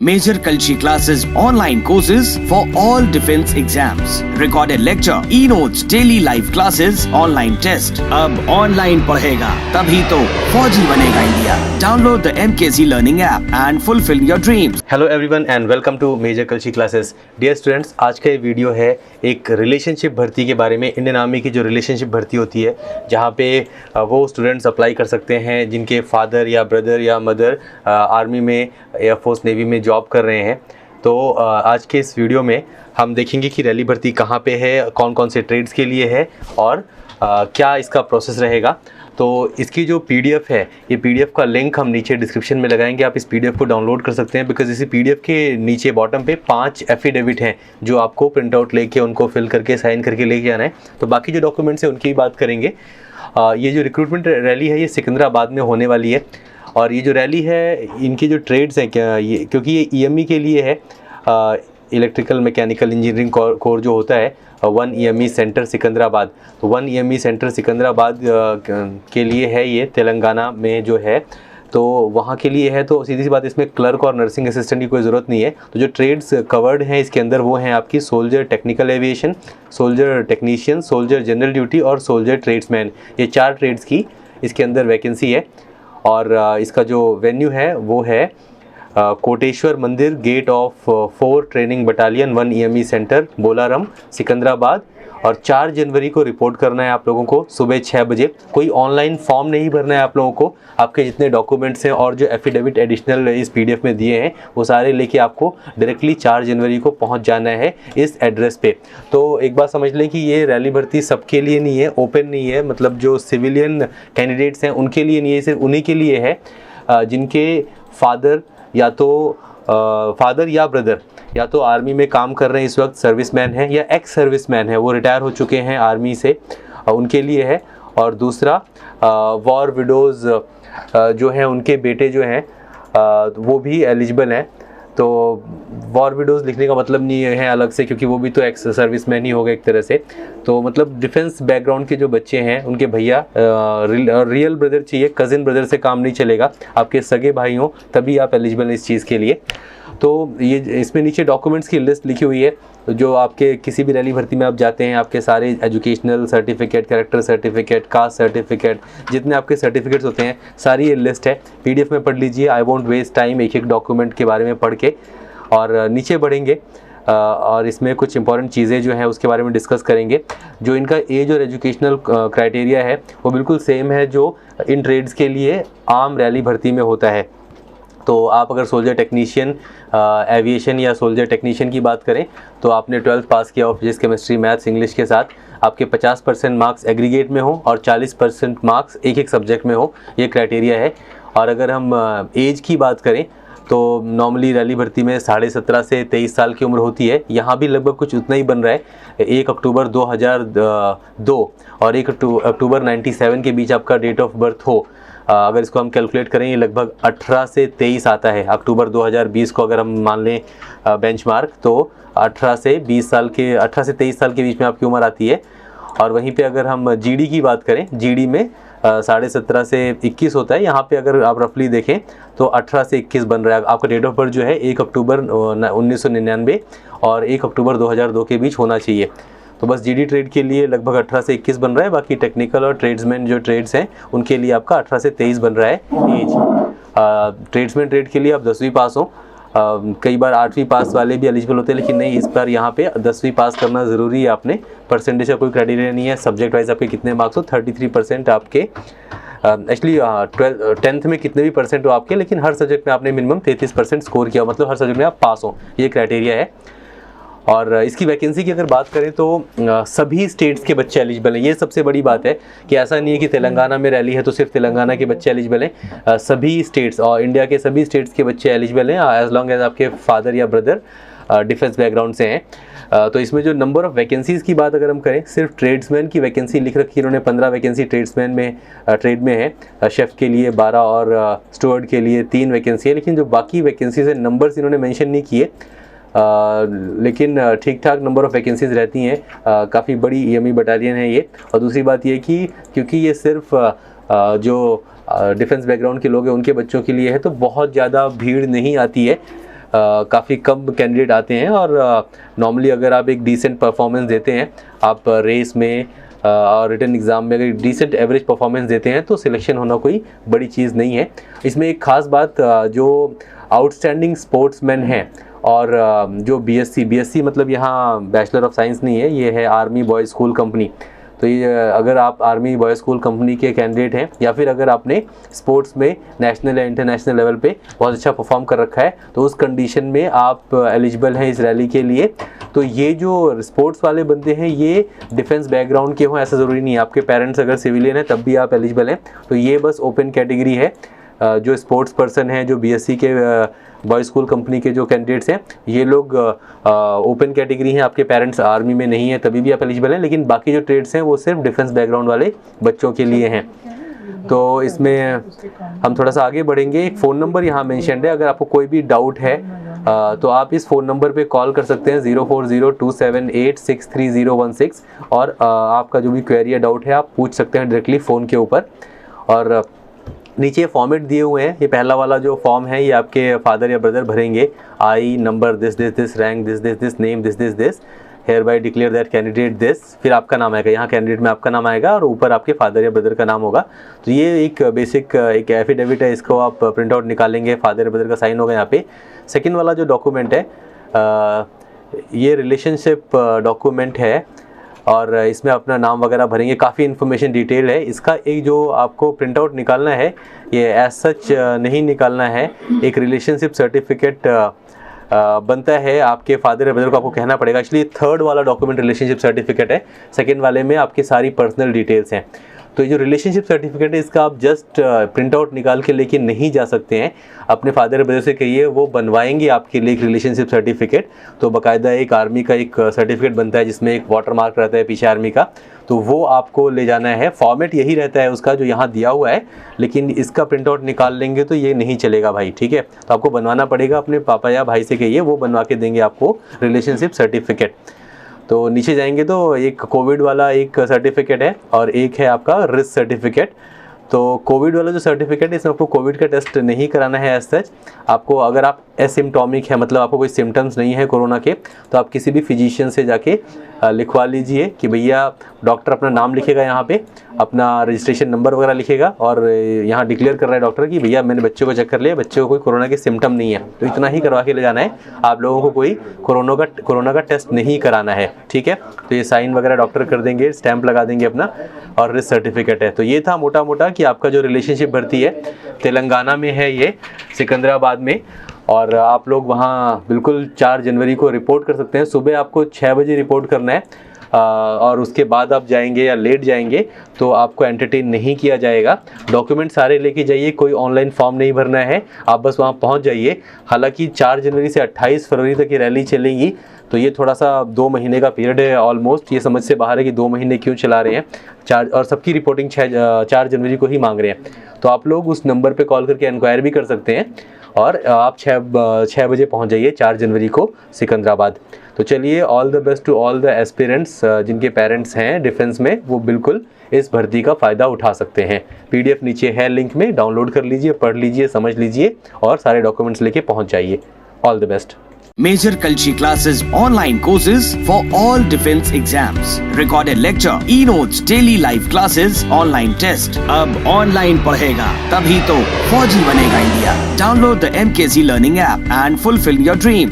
Major Kalshi classes, online courses for all defense exams, recorded lecture, e-notes, daily live classes, online test. अब online पढ़ेगा तभी तो फौजी बनेगा India. Download the MKC Learning app and fulfill your dreams. Hello everyone and welcome to major Kalshi classes. Dear students, आज का ये video है एक रिलेशनशिप भर्ती के बारे में. इंडियन आर्मी की जो रिलेशनशिप भर्ती होती है, जहाँ पे वो स्टूडेंट्स अप्लाई कर सकते हैं जिनके फादर या ब्रदर या मदर आर्मी में, एयरफोर्स, नेवी में जॉब कर रहे हैं. तो आज के इस वीडियो में हम देखेंगे कि रैली भर्ती कहाँ पे है, कौन कौन से ट्रेड्स के लिए है और क्या इसका प्रोसेस रहेगा. तो इसकी जो पीडीएफ है, ये पीडीएफ का लिंक हम नीचे डिस्क्रिप्शन में लगाएंगे. आप इस पीडीएफ को डाउनलोड कर सकते हैं बिकॉज इसी पीडीएफ के नीचे बॉटम पे 5 एफिडेविट हैं जो आपको प्रिंट आउट लेके उनको फिल करके साइन करके लेके आना है. तो बाकी जो डॉक्यूमेंट्स हैं उनकी भी बात करेंगे. ये जो रिक्रूटमेंट रैली है ये सिकंदराबाद में होने वाली है. और ये जो रैली है, इनकी जो ट्रेड्स हैं, क्या ये, क्योंकि ये ईएमई के लिए है, इलेक्ट्रिकल मैकेनिकल इंजीनियरिंग कोर जो होता है, 1 EME सेंटर सिकंदराबाद. तो 1 EME सेंटर सिकंदराबाद के लिए है, ये तेलंगाना में जो है, तो वहाँ के लिए है. तो सीधी सी बात, इसमें क्लर्क और नर्सिंग असिस्टेंट की कोई ज़रूरत नहीं है. तो जो ट्रेड्स कवर्ड हैं इसके अंदर वो हैं आपकी soldier technical aviation, soldier technician, soldier general duty और सोल्जर ट्रेड्समैन. ये 4 ट्रेड्स की इसके अंदर वैकेंसी है. और इसका जो वेन्यू है वो है कोटेश्वर मंदिर, gate of 4 training battalion, 1 EME centre, Bolarum, Secunderabad. और 4 जनवरी को रिपोर्ट करना है आप लोगों को सुबह 6 बजे. कोई ऑनलाइन फॉर्म नहीं भरना है आप लोगों को. आपके जितने डॉक्यूमेंट्स हैं और जो एफिडेविट एडिशनल इस पीडीएफ में दिए हैं वो सारे लेके आपको डायरेक्टली 4 जनवरी को पहुंच जाना है इस एड्रेस पे. तो एक बात समझ लें कि ये रैली भर्ती सबके लिए नहीं है, ओपन नहीं है. मतलब जो सिविलियन कैंडिडेट्स हैं उनके लिए नहीं है, सिर्फ उन्हीं के लिए है जिनके फादर या ब्रदर या तो आर्मी में काम कर रहे हैं, इस वक्त सर्विसमैन हैं, या एक्स सर्विसमैन है, वो रिटायर हो चुके हैं आर्मी से, उनके लिए है. और दूसरा वॉर विडोज़ जो हैं, उनके बेटे जो हैं वो भी एलिजिबल हैं. तो वॉर विडोज़ लिखने का मतलब नहीं है अलग से, क्योंकि वो भी तो एक्स सर्विसमैन ही हो गए एक तरह से. तो मतलब डिफेंस बैकग्राउंड के जो बच्चे हैं उनके भैया, रियल ब्रदर चाहिए, कज़िन ब्रदर से काम नहीं चलेगा. आपके सगे भाई हों तभी आप एलिजिबल हैं इस चीज़ के लिए. तो ये इसमें नीचे डॉक्यूमेंट्स की लिस्ट लिखी हुई है. जो आपके किसी भी रैली भर्ती में आप जाते हैं, आपके सारे educational certificate, character certificate, caste certificate, जितने आपके सर्टिफिकेट्स होते हैं, सारी ये लिस्ट है. पीडीएफ में पढ़ लीजिए. आई वोंट वेस्ट टाइम एक एक डॉक्यूमेंट के बारे में पढ़ के. और नीचे बढ़ेंगे और इसमें कुछ इंपॉर्टेंट चीज़ें जो हैं उसके बारे में डिस्कस करेंगे. जो इनका एज और एजुकेशनल क्राइटेरिया है वो बिल्कुल सेम है जो इन ट्रेड्स के लिए आम रैली भर्ती में होता है. तो आप अगर सोल्जर टेक्नीशियन एविएशन या सोल्जर टेक्नीशियन की बात करें तो आपने 12th पास किया हो फिजिक्स, केमिस्ट्री, मैथ्स, इंग्लिश के साथ. आपके 50% मार्क्स एग्रीगेट में हो और 40% मार्क्स एक एक सब्जेक्ट में हो, ये क्राइटेरिया है. और अगर हम एज की बात करें तो नॉर्मली रैली भर्ती में 17.5 से 23 साल की उम्र होती है. यहाँ भी लगभग कुछ उतना ही बन रहा है. 1 अक्टूबर 2002 और 1 अक्टूबर 97 के बीच आपका डेट ऑफ बर्थ हो. अगर इसको हम कैलकुलेट करें, ये लगभग 18 से 23 आता है. अक्टूबर 2020 को अगर हम मान लें बेंचमार्क, तो 18 से 23 साल के बीच में आपकी उम्र आती है. और वहीं पे अगर हम जीडी की बात करें, जीडी में 17.5 से 21 होता है. यहाँ पे अगर आप रफली देखें तो 18 से 21 बन रहा है. आपका डेट ऑफ बर्थ जो है 1 अक्टूबर 1999 और 1 अक्टूबर 2002 के बीच होना चाहिए. तो बस जीडी ट्रेड के लिए लगभग 18 से 21 बन रहा है. बाकी टेक्निकल और ट्रेड्समैन जो ट्रेड्स हैं उनके लिए आपका 18 से 23 बन रहा है एज. ट्रेड्समैन ट्रेड के लिए आप 10वीं पास हो. कई बार 8वीं पास वाले भी एलिजिबल होते हैं, लेकिन नहीं, इस बार यहाँ पे 10वीं पास करना ज़रूरी है. आपने परसेंटेज का कोई क्राइटेरिया नहीं है. सब्जेक्ट वाइज आपके कितने मार्क्स हो, 33% आपके एक्चुअली 10th में कितने भी परसेंट हो आपके, लेकिन हर सब्जेक्ट में आपने मिनिमम 33% स्कोर किया, मतलब हर सब्जेक्ट में आप पास हो, ये क्राइटेरिया है. और इसकी वैकेंसी की अगर बात करें तो सभी स्टेट्स के बच्चे एलिजिबल हैं. ये सबसे बड़ी बात है कि ऐसा नहीं है कि तेलंगाना में रैली है तो सिर्फ तेलंगाना के बच्चे एलिजिबल हैं. सभी स्टेट्स और इंडिया के सभी स्टेट्स के बच्चे एलिजिबल हैं, एज लॉन्ग एज आपके फादर या ब्रदर डिफेंस बैकग्राउंड से हैं. तो इसमें जो नंबर ऑफ़ वैकेंसीज़ की बात अगर हम करें, सिर्फ ट्रेड्समैन की वैकेंसी लिख रखी है इन्होंने. 15 वैकेंसी ट्रेड्समैन में ट्रेड में है. शेफ़ के लिए 12 और स्टुअर्ड के लिए 3 वैकेंसी है. लेकिन जो बाकी वैकेंसीज है, नंबर्स इन्होंने मेंशन नहीं किए, लेकिन ठीक ठाक नंबर ऑफ़ वैकेंसीज़ रहती हैं. काफ़ी बड़ी EME बटालियन है ये. और दूसरी बात ये कि क्योंकि ये सिर्फ जो डिफेंस बैकग्राउंड के लोग हैं उनके बच्चों के लिए है, तो बहुत ज़्यादा भीड़ नहीं आती है. काफ़ी कम कैंडिडेट आते हैं और नॉर्मली अगर आप एक डिसेंट परफॉर्मेंस देते हैं, आप रेस में और रिटन एग्ज़ाम में अगर डिसेंट एवरेज परफॉर्मेंस देते हैं तो सिलेक्शन होना कोई बड़ी चीज़ नहीं है। इसमें एक ख़ास बात, जो आउटस्टैंडिंग स्पोर्ट्समैन हैं और जो बीएससी मतलब यहाँ बैचलर ऑफ साइंस नहीं है, ये है आर्मी बॉयज़ स्कूल कंपनी। तो ये अगर आप आर्मी बॉयज़ स्कूल कंपनी के कैंडिडेट हैं या फिर अगर आपने स्पोर्ट्स में नेशनल या इंटरनेशनल लेवल पे बहुत अच्छा परफॉर्म कर रखा है तो उस कंडीशन में आप एलिजिबल हैं इस रैली के लिए। तो ये जो स्पोर्ट्स वाले बंदे हैं ये डिफेंस बैकग्राउंड के हों ऐसा ज़रूरी नहीं है, आपके पेरेंट्स अगर सिविलियन हैं तब भी आप एलिजिबल हैं। तो ये बस ओपन कैटेगरी है, जो स्पोर्ट्स पर्सन हैं, जो बीएससी के बॉयज़ स्कूल कंपनी के जो कैंडिडेट्स हैं ये लोग ओपन कैटेगरी हैं, आपके पेरेंट्स आर्मी में नहीं है तभी भी आप एलिजिबल हैं। लेकिन बाकी जो ट्रेड्स हैं वो सिर्फ डिफेंस बैकग्राउंड वाले बच्चों के लिए हैं। तो इसमें हम थोड़ा सा आगे बढ़ेंगे। एक फ़ोन नंबर यहाँ मेंशन्ड है, अगर आपको कोई भी डाउट है तो आप इस फ़ोन नंबर पे कॉल कर सकते हैं 040278630016 और आपका जो भी क्वेरी या डाउट है आप पूछ सकते हैं डायरेक्टली फ़ोन के ऊपर। और नीचे फॉर्मेट दिए हुए हैं, ये पहला वाला जो फॉर्म है ये आपके फादर या ब्रदर भरेंगे, I number this rank this name this hereby declare that candidate this, फिर आपका नाम आएगा, यहाँ कैंडिडेट में आपका नाम आएगा और ऊपर आपके फादर या ब्रदर का नाम होगा। तो ये एक बेसिक एक एफिडेविट है, इसको आप प्रिंट आउट निकालेंगे, फादर या ब्रदर का साइन होगा यहाँ पे। सेकेंड वाला जो डॉक्यूमेंट है ये रिलेशनशिप डॉक्यूमेंट है और इसमें अपना नाम वगैरह भरेंगे, काफ़ी इन्फॉर्मेशन डिटेल है। इसका एक जो आपको प्रिंट आउट निकालना है ये एज सच नहीं निकालना है, एक रिलेशनशिप सर्टिफिकेट बनता है आपके फादर या ब्रदर को, आपको कहना पड़ेगा। एक्चुअली थर्ड वाला डॉक्यूमेंट रिलेशनशिप सर्टिफिकेट है, सेकेंड वाले में आपकी सारी पर्सनल डिटेल्स हैं। तो ये जो रिलेशनशिप सर्टिफिकेट है इसका आप जस्ट प्रिंट आउट निकाल के लेके नहीं जा सकते हैं, अपने फादर या ब्रदर से कहिए वो बनवाएंगे आपके लिए एक रिलेशनशिप सर्टिफिकेट। तो बाकायदा एक आर्मी का एक सर्टिफिकेट बनता है जिसमें एक वाटर मार्क रहता है पीछे आर्मी का, तो वो आपको ले जाना है। फॉर्मेट यही रहता है उसका जो यहाँ दिया हुआ है, लेकिन इसका प्रिंट आउट निकाल लेंगे तो ये नहीं चलेगा भाई, ठीक है। तो आपको बनवाना पड़ेगा, अपने पापा या भाई से कहिए वो बनवा के देंगे आपको रिलेशनशिप सर्टिफिकेट। तो नीचे जाएंगे तो एक कोविड वाला एक सर्टिफिकेट है और एक है आपका रिस्क सर्टिफिकेट। तो कोविड वाला जो सर्टिफिकेट है इसमें आपको कोविड का टेस्ट नहीं कराना है एज सच। आपको अगर आप एसिम्टोमिक है, मतलब आपको कोई सिम्टम्स नहीं है कोरोना के, तो आप किसी भी फिजिशियन से जाके लिखवा लीजिए कि भैया, डॉक्टर अपना नाम लिखेगा यहाँ पे, अपना रजिस्ट्रेशन नंबर वगैरह लिखेगा और यहाँ डिक्लेयर कर रहा है डॉक्टर कि भैया मैंने बच्चों को चेक कर लिया, बच्चे को कोई कोरोना के सिम्टम नहीं है, तो इतना ही करवा के ले जाना है। आप लोगों को कोई कोरोना का टेस्ट नहीं कराना है, ठीक है। तो ये साइन वगैरह डॉक्टर कर देंगे, स्टैंप लगा देंगे अपना, और रिस्क सर्टिफिकेट है। तो ये था मोटा मोटा कि आपका जो रिलेशनशिप भर्ती है तेलंगाना में है, ये सिकंदराबाद में, और आप लोग वहाँ बिल्कुल 4 जनवरी को रिपोर्ट कर सकते हैं। सुबह आपको 6 बजे रिपोर्ट करना है और उसके बाद आप जाएंगे या लेट जाएंगे तो आपको एंटरटेन नहीं किया जाएगा। डॉक्यूमेंट सारे लेके जाइए, कोई ऑनलाइन फॉर्म नहीं भरना है, आप बस वहाँ पहुँच जाइए। हालांकि 4 जनवरी से 28 फरवरी तक ये रैली चलेगी, तो ये थोड़ा सा 2 महीने का पीरियड है ऑलमोस्ट। ये समझ से बाहर है कि 2 महीने क्यों चला रहे हैं, और सबकी रिपोर्टिंग 4 जनवरी को ही मांग रहे हैं। तो आप लोग उस नंबर पे कॉल करके इंक्वायर भी कर सकते हैं और आप 6 बजे पहुंच जाइए 4 जनवरी को सिकंदराबाद। तो चलिए, all the best to all the aspirants जिनके पेरेंट्स हैं डिफेंस में, वो बिल्कुल इस भर्ती का फ़ायदा उठा सकते हैं। PDF नीचे है लिंक में, डाउनलोड कर लीजिए, पढ़ लीजिए, समझ लीजिए और सारे डॉक्यूमेंट्स लेके पहुंच जाइए। All the best. Major Kalshi classes, online courses for all defense exams, recorded lecture, e-notes, daily live classes, online test. अब online पढ़ेगा तभी तो फौजी बनेगा India. Download the MKC Learning app and fulfill your dream.